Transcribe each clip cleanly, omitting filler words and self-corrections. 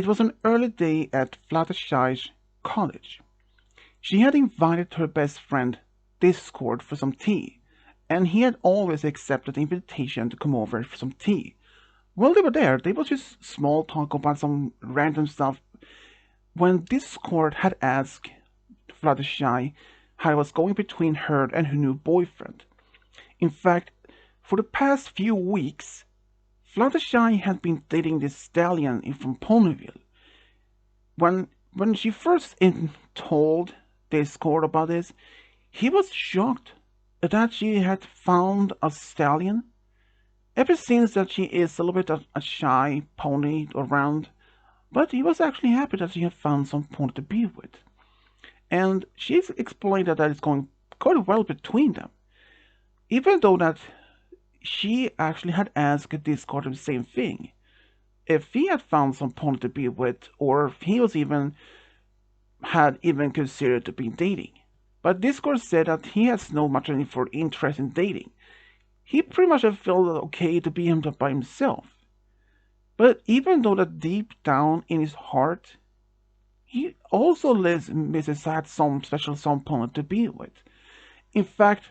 It was an early day at Fluttershy's college. She had invited her best friend Discord for some tea, and he had always accepted the invitation to come over for some tea. While they were there, they was just small talk about some random stuff when Discord had asked Fluttershy how it was going between her and her new boyfriend. In fact, for the past few weeks, Fluttershy had been dating this stallion from Ponyville. When she first told Discord about this, he was shocked that she had found a stallion. Ever since that she is a little bit of a shy pony around, but he was actually happy that she had found some pony to be with. And she explained that it's going quite well between them. Even though that she actually had asked Discord the same thing. If he had found some pony to be with, or if he was even considered to be dating. But Discord said that he has no much for interest in dating. He pretty much felt okay to be him by himself. But even though that deep down in his heart, he also misses had some special someone to be with. In fact,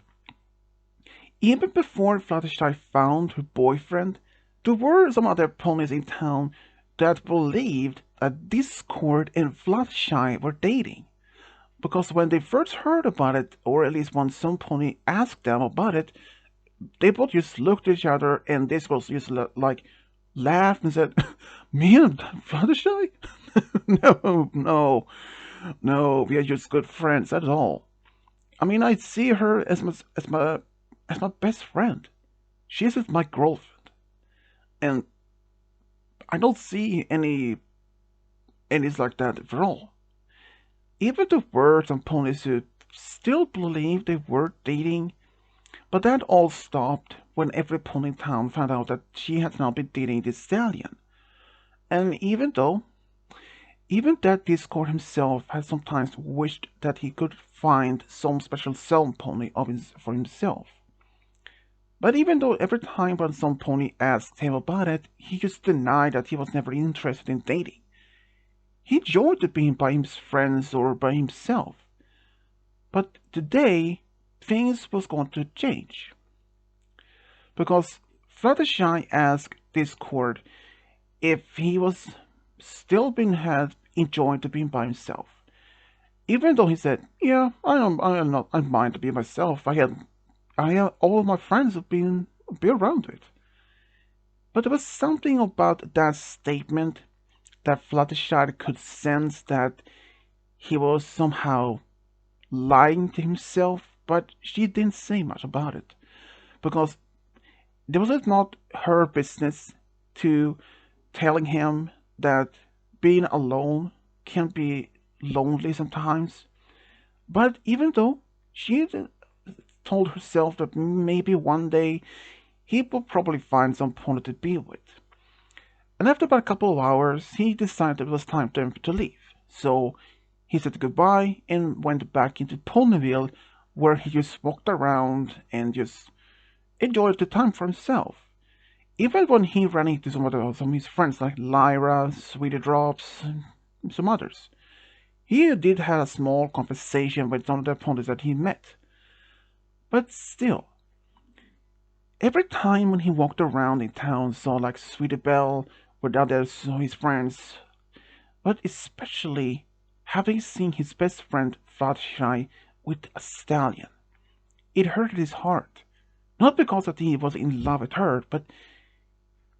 even before Fluttershy found her boyfriend, there were some other ponies in town that believed that Discord and Fluttershy were dating. Because when they first heard about it, or at least when some pony asked them about it, they both just looked at each other and Discord just like laughed and said, "Me and Fluttershy? No, we are just good friends, that's all. I mean, I see her as my best friend. She's with my girlfriend, and I don't see any like that at all." Even there were some ponies who still believed they were dating, but that all stopped when every pony in town found out that she had now been dating this stallion. And even that Discord himself had sometimes wished that he could find some special self pony for himself. But even though every time when some pony asked him about it, he just denied that he was never interested in dating. He enjoyed being by his friends or by himself. But today, things was going to change. Because Fluttershy asked Discord if he was still been had enjoyed being by himself. Even though he said, "Yeah, I mind to be myself. I have all of my friends have been be around it." But there was something about that statement that Fluttershy could sense that he was somehow lying to himself, but she didn't say much about it because it was not her business to telling him that being alone can be lonely sometimes. But even though she told herself that maybe one day he will probably find some pony to be with. And after about a couple of hours, he decided it was time for him to leave. So he said goodbye and went back into Ponyville, where he just walked around and just enjoyed the time for himself. Even when he ran into some of his friends like Lyra, Sweetie Drops, and some others. He did have a small conversation with some of the ponies that he met. But still, every time when he walked around in town, saw like Sweetie Belle with others, his friends, but especially having seen his best friend Fluttershy with a stallion, it hurt his heart. Not because that he was in love with her, but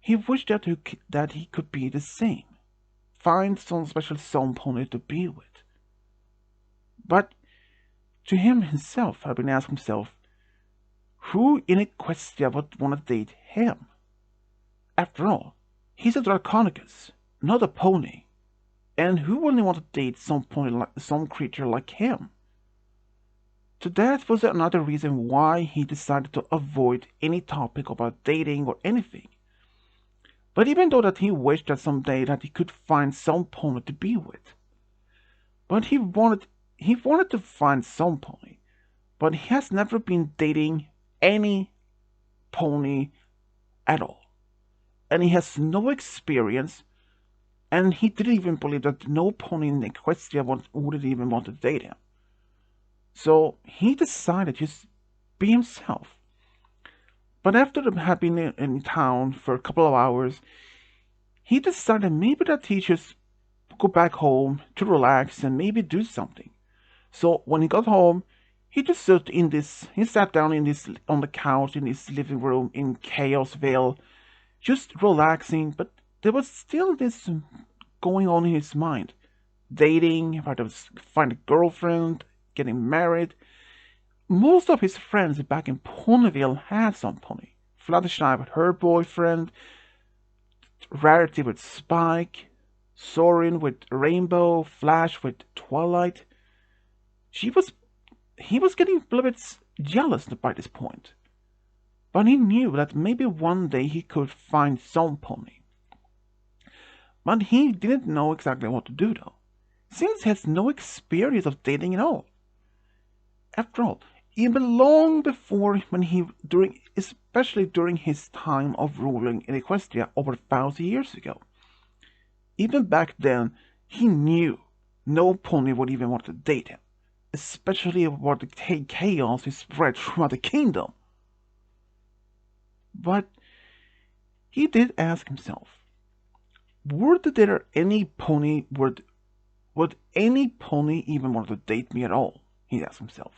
he wished that he could be the same, find some special song pony to be with. But to him himself, had been asking himself, who in Equestria would want to date him? After all, he's a Draconicus, not a pony. And who wouldn't want to date some creature like him? So that was another reason why he decided to avoid any topic about dating or anything. But even though that he wished that someday that he could find some pony to be with, but he wanted to find some pony, but he has never been dating any pony at all, and he has no experience And he didn't even believe that no pony in Equestria would even want to date him. So he decided to just be himself. But after having been in town for a couple of hours, he decided maybe that he should go back home to relax and maybe do something. So when he got home, he sat down in this on the couch in his living room in Chaosville, just relaxing. But there was still this going on in his mind: dating, if I to find a girlfriend, getting married. Most of his friends back in Ponyville had some pony. Fluttershy with her boyfriend, Rarity with Spike, Sorin with Rainbow, Flash with Twilight. She was he was getting a little bit jealous by this point. But he knew that maybe one day he could find some pony. But he didn't know exactly what to do though, since he has no experience of dating at all. After all, even long before especially during his time of ruling in Equestria over 1,000 years ago, even back then, he knew no pony would even want to date him, especially what the chaos is spread throughout the kingdom. But he did ask himself, would there any pony would any pony even want to date me at all? He asked himself.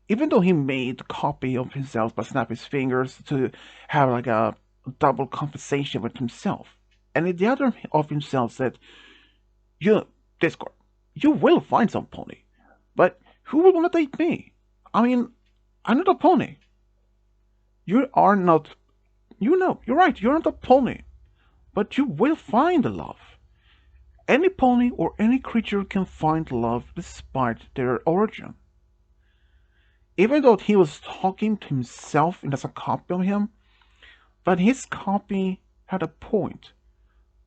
Even though he made a copy of himself by snap his fingers to have like a double conversation with himself. And the other of himself said, "You, Discord, you will find some pony. But who will want to date me? I mean, I'm not a pony. You are not, you're right, you're not a pony. But you will find love. Any pony or any creature can find love despite their origin." Even though he was talking to himself and as a copy of him, but his copy had a point.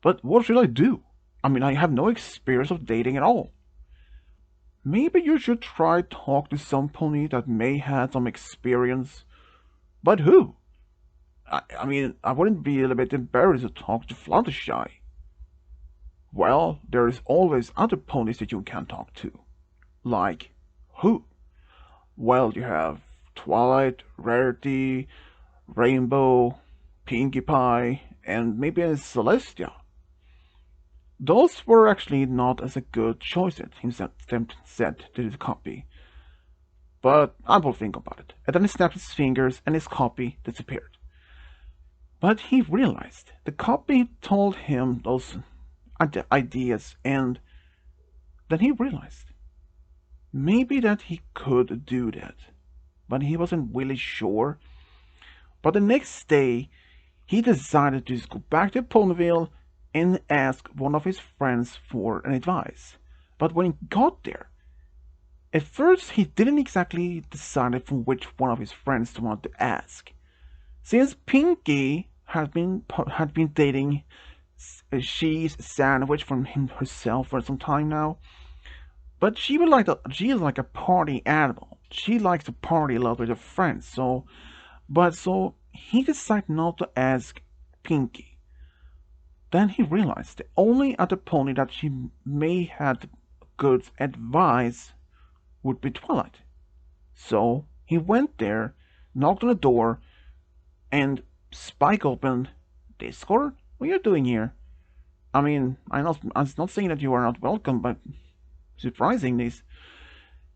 But what should I do? I mean, I have no experience of dating at all. Maybe you should try talk to some pony that may have some experience. But who? I mean, I wouldn't be a little bit embarrassed to talk to Fluttershy. Well, there's always other ponies that you can talk to. Like who? Well, you have Twilight, Rarity, Rainbow, Pinkie Pie, and maybe Celestia. Those were actually not as a good choices, himself said to his copy. But I will think about it. And then he snapped his fingers and his copy disappeared. But he realized the copy told him those ideas, and then he realized maybe that he could do that, but he wasn't really sure. But the next day, he decided to just go back to Ponyville and ask one of his friends for an advice. But when he got there, at first he didn't exactly decide from which one of his friends to want to ask. Since Pinkie had been dating She's Sandwich from him herself for some time now, but she is like a party animal. She likes to party a lot with her friends. So he decided not to ask Pinkie. Then he realized the only other pony that she may have good advice would be Twilight. So he went there, knocked on the door, and Spike opened. "Discord? What are you doing here? I mean, I'm not saying that you are not welcome, but surprising this.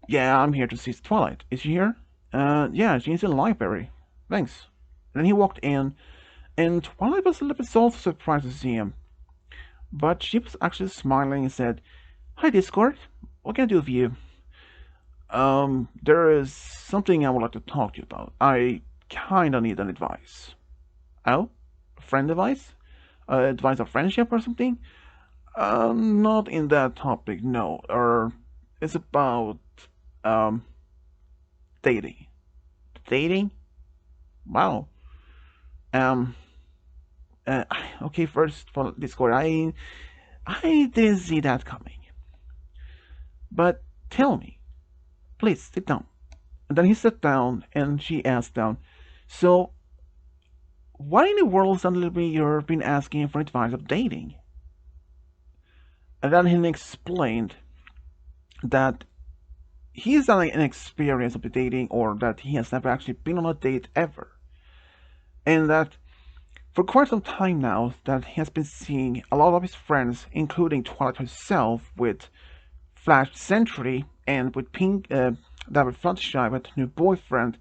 Yeah, I'm here to see Twilight. Is she here? Yeah, she's in the library. Thanks." And then he walked in, and Twilight was a little bit also surprised to see him. But she was actually smiling and said, "Hi, Discord. What can I do for you?" There is something I would like to talk to you about. I kinda need an advice." "Oh? Friend advice? Advice of friendship or something?" Not in that topic, no. It's about, um, dating." "Dating? Wow. Um, uh, okay, first for Discord, I didn't see that coming. But tell me, please sit down." And then he sat down and she asked down, "So, why in the world suddenly you've been asking for advice of dating?" And then he explained that he's not an experience of dating, or that he has never actually been on a date ever. And that for quite some time now that he has been seeing a lot of his friends, including Twilight herself, with Flash Sentry and with Pink, that with Fluttershy, with her new boyfriend.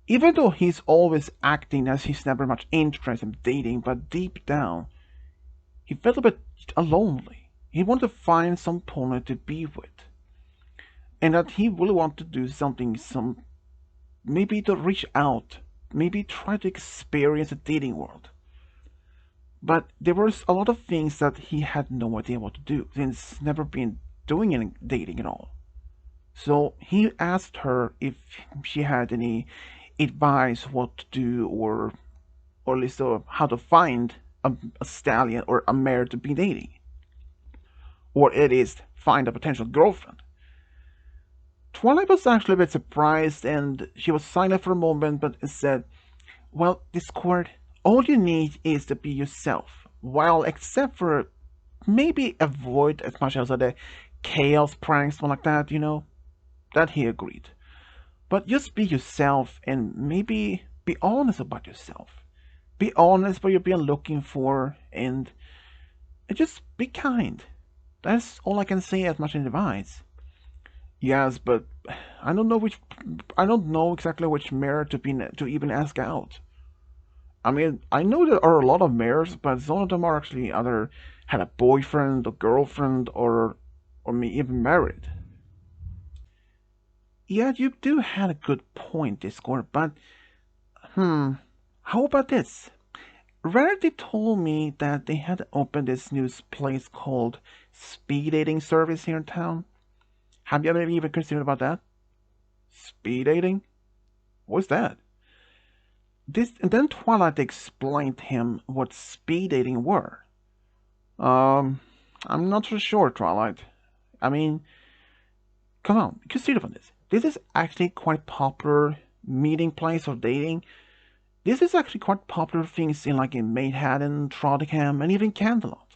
Even though he's always acting as he's never much interested in dating, but deep down, he felt a bit lonely. He wanted to find some partner to be with, and that he really wanted to do something, maybe to reach out, maybe try to experience the dating world. But there was a lot of things that he had no idea what to do, since never been doing any dating at all. So he asked her if she had any advice what to do, or at least how to find a stallion or a mare to be dating, or at least find a potential girlfriend. Twilight was actually a bit surprised, and she was silent for a moment, but said, "Well, Discord, all you need is to be yourself. Well, except for maybe avoid as much as the chaos pranks, something like that, you know." That he agreed. But just be yourself, and maybe be honest about yourself. Be honest what you've been looking for, and just be kind. That's all I can say as much in advice. Yes, but I don't know which. I don't know exactly which mayor to even ask out. I mean, I know there are a lot of mayors, but some of them are actually either had a boyfriend or girlfriend, or me even married. Yeah, you do had a good point, Discord, but how about this? Rarity told me that they had opened this new place called speed dating service here in town. Have you ever even considered about that? Speed dating? What's that? This, and then Twilight explained to him what speed dating were. Um, I'm not so sure, Twilight. I mean, come on, consider on this. This is actually quite popular meeting place or dating. This is actually quite popular things in like in Manhattan, Trondheim, and even Canterlot.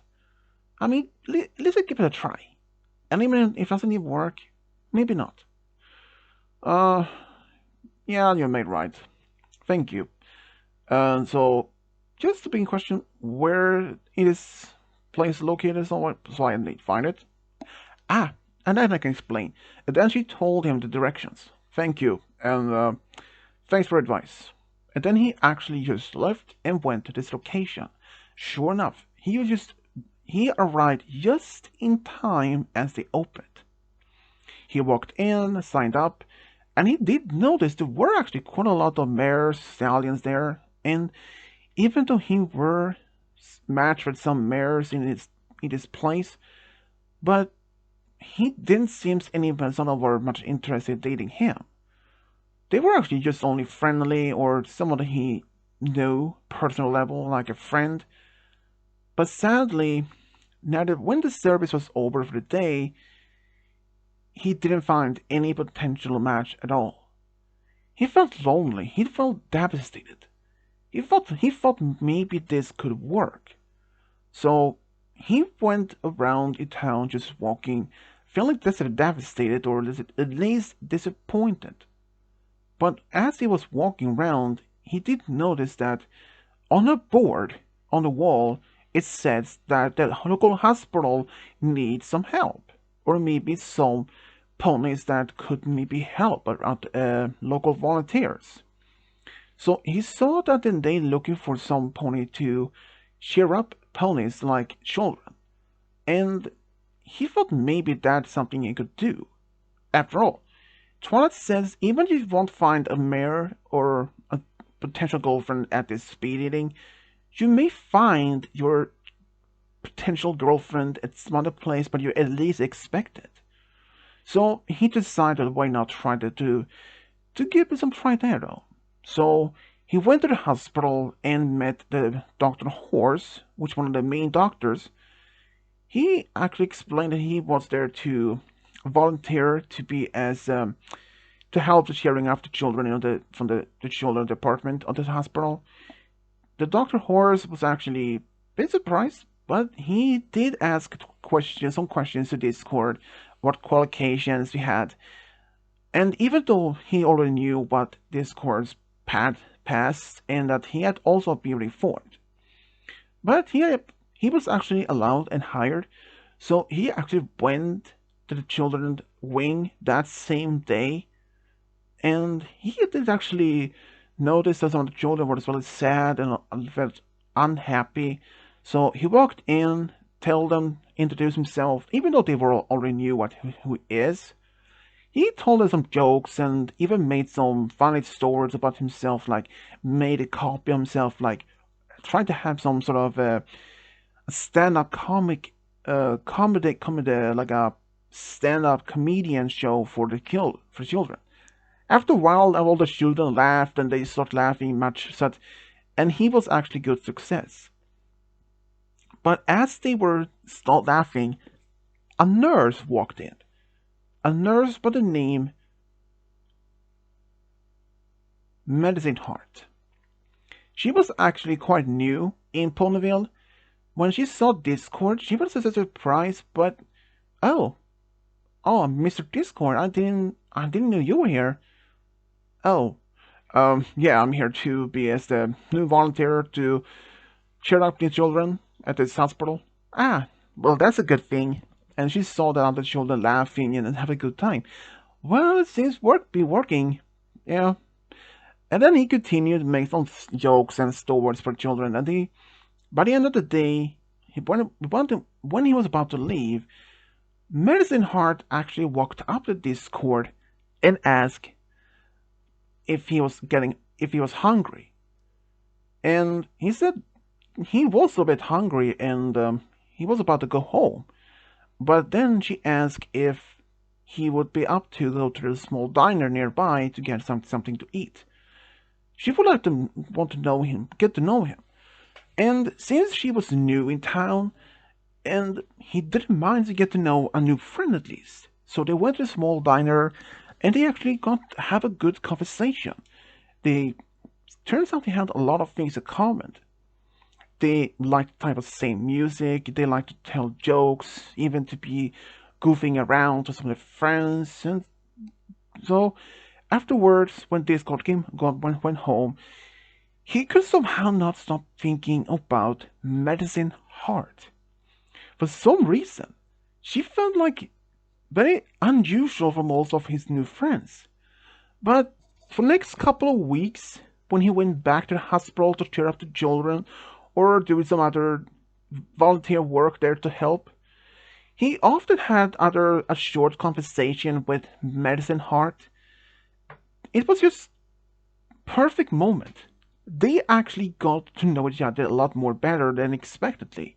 I mean, let's give it a try. And even if it doesn't even work, maybe not. Uh, yeah, you made right. Thank you. So, just to be in question, where is place located, so I need to find it. Ah, and then I can explain. And then she told him the directions. Thank you, and thanks for advice. And then he actually just left and went to this location. Sure enough, he arrived just in time as they opened. He walked in, signed up, and he did notice there were actually quite a lot of mares, stallions there. And even though he were matched with some mares in his place, but he didn't seem any of them were much interested in dating him. They were actually just only friendly, or someone he knew personal level, like a friend. But sadly, now that when the service was over for the day, he didn't find any potential match at all. He felt lonely. He felt devastated. He thought maybe this could work. So he went around the town just walking, feeling devastated, or at least disappointed. But as he was walking around, he did notice that on a board on the wall it says that the local hospital needs some help, or maybe some ponies that could maybe help around local volunteers. So he saw that they looking for some pony to cheer up ponies like children, and he thought maybe that's something he could do. After all, Twilight says even if you won't find a mare or a potential girlfriend at this speed dating, you may find your potential girlfriend at some other place, but you at least expect it. So he decided why not try to give it some try there though. So he went to the hospital and met the Dr. Horse, which one of the main doctors. He actually explained that he was there to volunteer to be as to help the cheering up the children, from the children department of the hospital. The Dr. Horse was actually a bit surprised, but he did ask some questions to Discord, what qualifications we had, and even though he already knew what Discord's path past and that he had also been reformed, but he was actually allowed and hired, so he actually went to the children's wing that same day, and he did actually notice that some of the children were really sad and felt unhappy. So he walked in, told them, introduced himself, even though they were already knew who he is. He told us some jokes and even made some funny stories about himself, like made a copy of himself, like trying to have some sort of a stand-up comedy, like a stand-up comedian show for for children. After a while, all the children laughed and they started laughing much, so and he was actually good success. But as they were start laughing, a nurse walked in. A nurse by the name Medicine Heart. She was actually quite new in Ponyville. When she saw Discord, she was a surprise, but oh, oh, Mr. Discord, I didn't know you were here. Oh, yeah, I'm here to be as the new volunteer to cheer up the children at this hospital. Ah, well, that's a good thing. And she saw the other children laughing and have a good time. Well, it seems be working. Yeah. And then he continued to make some jokes and stories for children. And by the end of the day, when he was about to leave, Medicine Heart actually walked up to Discord and asked if he was hungry. And he said he was a bit hungry and he was about to go home. But then she asked if he would be up to go to the small diner nearby to get something to eat. She would like to want to know him, get to know him. And since she was new in town, and he didn't mind to get to know a new friend at least, so they went to a small diner, and they actually got to have a good conversation. They turns out they had a lot of things in common. They liked type of same music, they liked to tell jokes, even to be goofing around with some of their friends, and so afterwards, when Discord went home, he could somehow not stop thinking about Medicine Heart. For some reason, she felt like very unusual for most of his new friends. But for the next couple of weeks, when he went back to the hospital to cheer up the children or do some other volunteer work there to help, he often had a short conversation with Medicine Heart. It was just perfect moment. They actually got to know each other a lot more better than expectedly.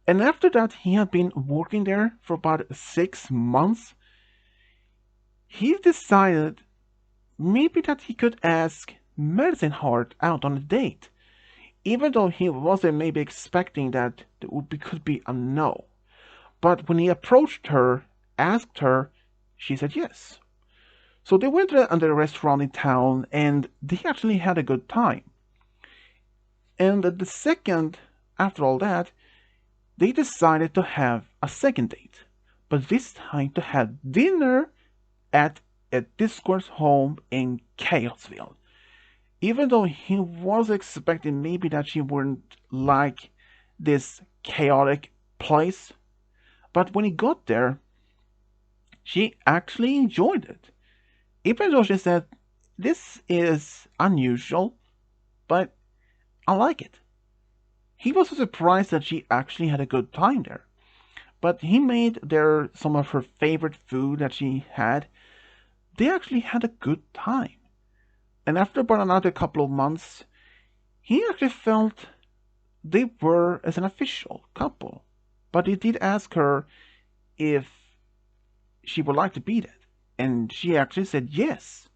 And after that, he had been working there for about 6 months. He decided maybe that he could ask Medicine Heart out on a date, even though he wasn't maybe expecting that could be a no. But when he approached her, asked her, she said yes. So they went to another restaurant in town and they actually had a good time. And the second, after all that, they decided to have a second date, but this time to have dinner at a Discord's home in Chaosville. Even though he was expecting maybe that she wouldn't like this chaotic place, but when he got there, she actually enjoyed it. Even though she said, this is unusual, but I like it. He was so surprised that she actually had a good time there. But he made there some of her favorite food that she had. They actually had a good time. And after about another couple of months, he actually felt they were as an official couple. But he did ask her if she would like to be that. And she actually said yes.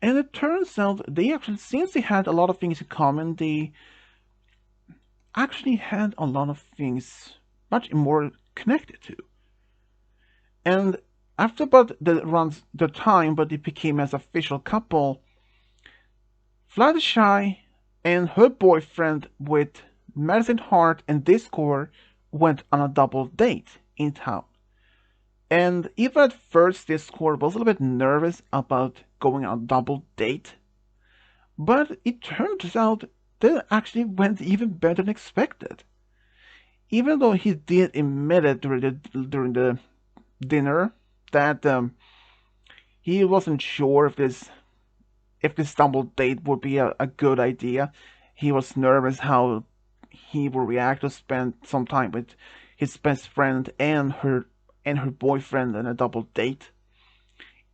And it turns out they actually, since they had a lot of things in common, they actually had a lot of things much more connected to. And after about the time, but they became as official couple, Fluttershy and her boyfriend with Medicine Heart and Discord went on a double date in town. And even at first, Discord was a little bit nervous about going on a double date, but it turns out that it actually went even better than expected. Even though he did admit it during the dinner that he wasn't sure if this double date would be a good idea. He was nervous how he would react to spend some time with his best friend and her boyfriend on a double date.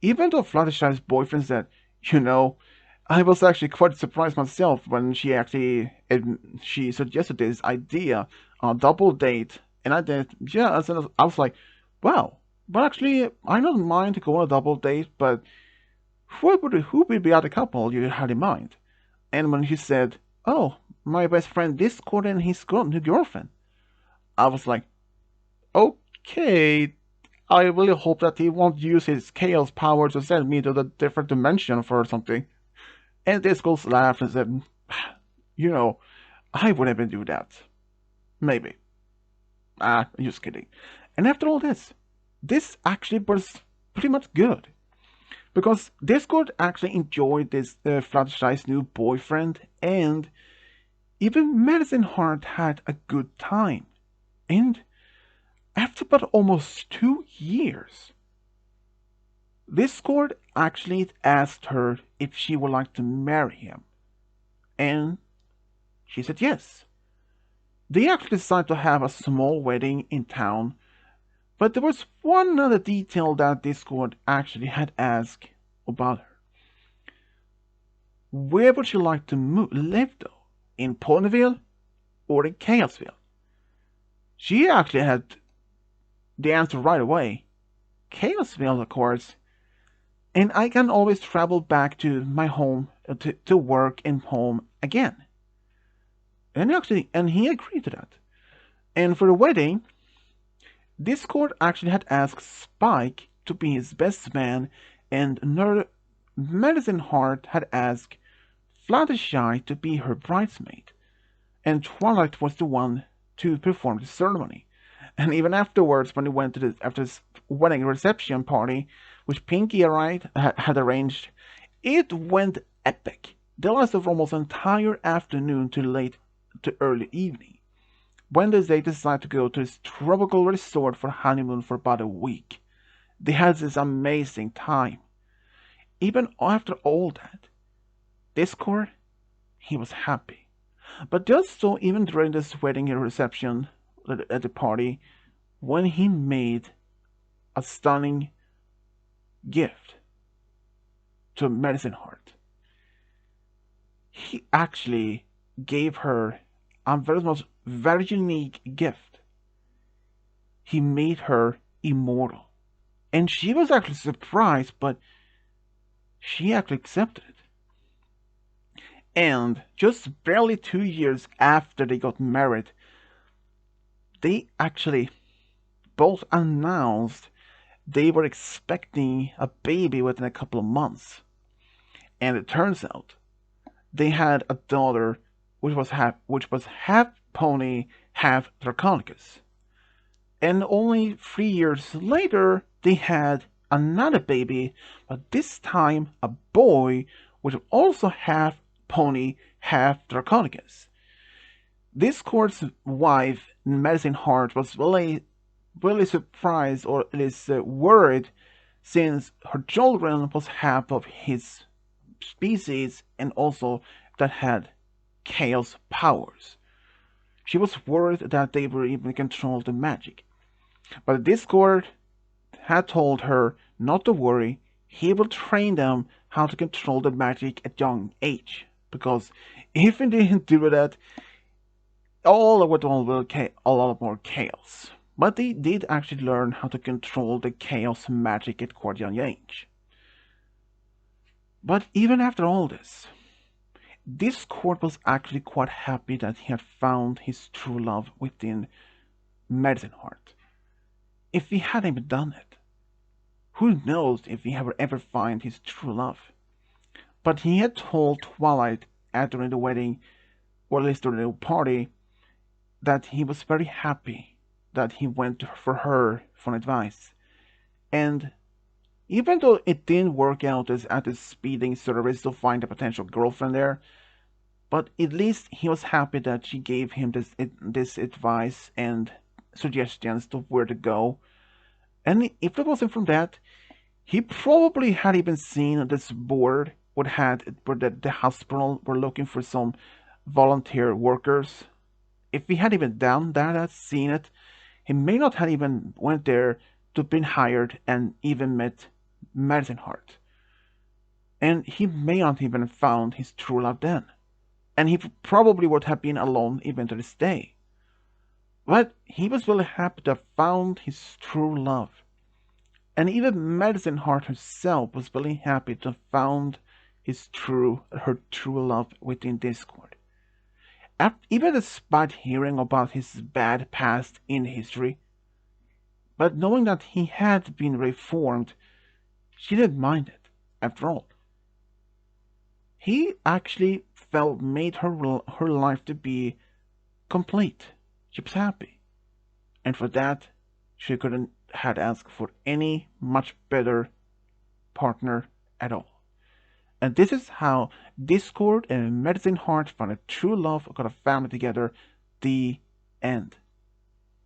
Even though Fluttershy's boyfriend said, you know, I was actually quite surprised myself when she suggested this idea on a double date, and I did, yeah, I was like, wow. But actually, I don't mind to go on a double date, but who would be the couple you had in mind? And when he said, oh, my best friend Discord and his new girlfriend, I was like, okay, I really hope that he won't use his chaos power to send me to the different dimension for something. And Discord laughed and said, you know, I wouldn't even do that. Maybe. I'm just kidding. And after all this actually was pretty much good. Because Discord actually enjoyed this Fluttershy's new boyfriend, and even Medicine Heart had a good time. And after about almost 2 years, Discord actually asked her if she would like to marry him. And she said yes. They actually decided to have a small wedding in town, but there was one other detail that Discord actually had asked about her. Where would she like to live though? In Ponyville or in Chaosville? She actually had the answer right away. Chaosville, of course. And I can always travel back to my home to work and home again. And he agreed to that. And for the wedding, Discord actually had asked Spike to be his best man, and Medicine Heart had asked Fluttershy to be her bridesmaid, and Twilight was the one to perform the ceremony. And even afterwards, when he went to after his wedding reception party, which Pinkie had arranged, it went epic. They lasted for almost an entire afternoon to late to early evening. When they decided to go to this tropical resort for honeymoon for about a week. They had this amazing time. Even after all that, Discord, he was happy. But just so, even during this wedding reception at the party, when he made a stunning gift to Medicine Heart, he actually gave her a very unique gift. He made her immortal. And she was actually surprised, but she actually accepted it. And just barely 2 years after they got married, they actually both announced they were expecting a baby within a couple of months. And it turns out they had a daughter which was half pony, half Draconicus. And only 3 years later, they had another baby, but this time a boy, which was also half pony, half Draconicus. Discord's wife, Medicine Heart, was really surprised, or at least worried, since her children was half of his species and also that had chaos powers. She was worried that they were even control the magic. But Discord had told her not to worry, he will train them how to control the magic at young age. Because if he didn't do that, all would be a lot more chaos. But they did actually learn how to control the chaos magic at quite young age. But even after all this court was actually quite happy that he had found his true love within Medicine Heart. If he hadn't done it, who knows if he ever find his true love. But he had told Twilight during the wedding, or at least during the party, that he was very happy that he went for her for advice. And even though it didn't work out as at his speeding service to find a potential girlfriend there, but at least he was happy that she gave him this advice and suggestions to where to go. And if it wasn't from that, he probably had even seen this board would had where the hospital were looking for some volunteer workers. If he had even done that, had seen it, he may not have even went there to been hired and even met Medicine Heart. And he may not even found his true love then. And he probably would have been alone even to this day. But he was really happy to have found his true love. And even Medicine Heart herself was really happy to have found her true love within Discord. Even despite hearing about his bad past in history, but knowing that he had been reformed, she didn't mind it. After all, he actually felt made her life to be complete. She was happy, and for that, she couldn't had asked for any much better partner at all. And this is how Discord and Medicine Heart found a true love, got a family together. The end.